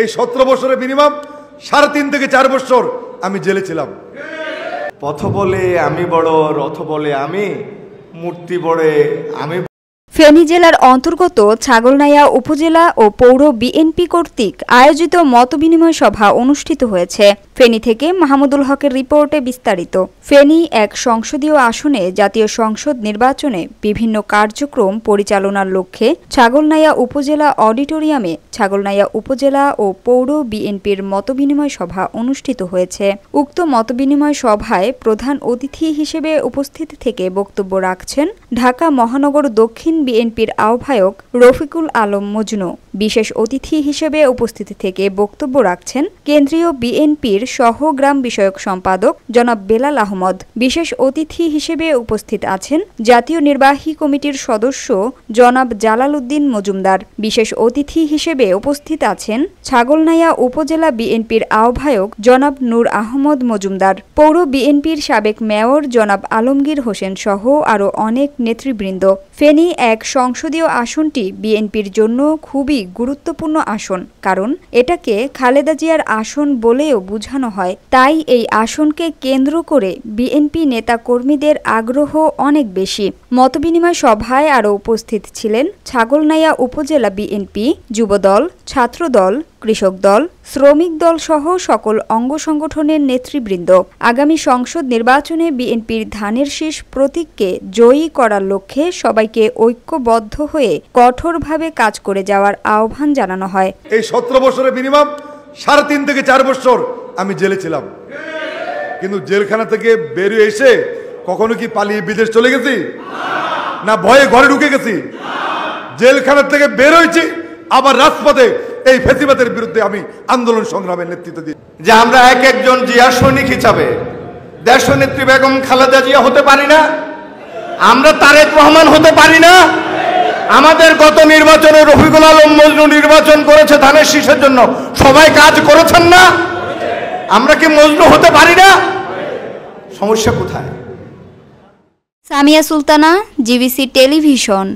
এই 17 বছরের মিনিমাম 3.5 থেকে 4 বছর আমি জেলে ছিলাম। পথ বলে আমি বড়, রথ বলে আমি, মূর্তি বড়ে আমি। ফেনী জেলার অন্তর্গত ছাগলনাইয়া উপজেলা ও পৌর বিএনপি কর্তৃক আয়োজিত মতবিনিময় সভা অনুষ্ঠিত হয়েছে। ফেনী থেকে মাহমুদুল হকের রিপোর্টে বিস্তারিত। ফেনী এক সংসদীয় আসনে জাতীয় সংসদ নির্বাচনে বিভিন্ন কার্যক্রম পরিচালনার লক্ষ্যে ছাগলনাইয়া উপজেলা অডিটোরিয়ামে ছাগলনাইয়া উপজেলা ও পৌর বিএনপির মতবিনিময় সভা অনুষ্ঠিত হয়েছে। উক্ত মতবিনিময় সভায় প্রধান অতিথি হিসেবে উপস্থিত থেকে বক্তব্য রাখছেন ঢাকা মহানগর দক্ষিণ বিএনপির আহ্বায়ক রফিকুল আলম মজনু। বিশেষ অতিথি হিসেবে উপস্থিত থেকে বক্তব্য রাখছেন কেন্দ্রীয় বিএনপির সহ গ্রাম বিষয়ক সম্পাদক জনাব বেলাল আহমদ। বিশেষ অতিথি হিসেবে উপস্থিত আছেন জাতীয় নির্বাহী কমিটির সদস্য জনাব জালাল উদ্দিন মজুমদার। বিশেষ অতিথি হিসেবে উপস্থিত আছেন ছাগলনাইয়া উপজেলা বিএনপির আহ্বায়ক জনাব নূর আহমদ মজুমদার, পৌর বিএনপির সাবেক মেয়র জনাব আলমগীর হোসেন সহ আরও অনেক নেতৃবৃন্দ। ফেনী এক সংসদীয় আসনটি বিএনপির জন্য খুবই গুরুত্বপূর্ণ আসন, কারণ এটাকে খালেদা জিয়ার আসন বলেও বোঝানো হয়। তাই এই আসনকে কেন্দ্র করে বিএনপি নেতা কর্মীদের আগ্রহ অনেক বেশি। মতবিনিময় সভায় আরও উপস্থিত ছিলেন ছাগলনাইয়া উপজেলা বিএনপি, যুবদল, ছাত্রদল, কৃষক দল, শ্রমিক দল সহ সকল অঙ্গ সংগঠনের নেতৃবৃন্দ। আগামী সংসদ নির্বাচনে বিএনপির ধানের শীষ প্রতীককে জয়ী করার লক্ষ্যে সবাইকে ঐক্যবদ্ধ হয়ে কঠোরভাবে কাজ করে যাওয়ার আহ্বান জানানো হয়। এই 17 বছরের মিনিমাম 3.5 থেকে 4 বছর আমি জেলে ছিলাম, কিন্তু জেলখানা থেকে বেরিয়ে এসে কখনো কি পালিয়ে বিদেশ চলে গেছি? না ভয়ে ঘরে ঢুকে গেছি? জেলখানা থেকে বের হয়েছি, আবার রাজপথে এই ফেসিবাদের বিরুদ্ধে আমি আন্দোলন সংগ্রামের নেতৃত্ব দিই। যে আমরা এক একজন জিয়া সৈনিক হিসাবে দেশনেত্রী বেগম খালেদা জিয়া হতে পারি না? আমরা তারেক রহমান হতে পারি না? আমাদের গত নির্বাচনে রফিকুল আলম মজনু নির্বাচন করেছে ধানের শীষের জন্য, সবাই কাজ করেছেন না? আমরা কি মজনু হতে পারি না? সমস্যা কোথায়? Samia Sultana, GBC television.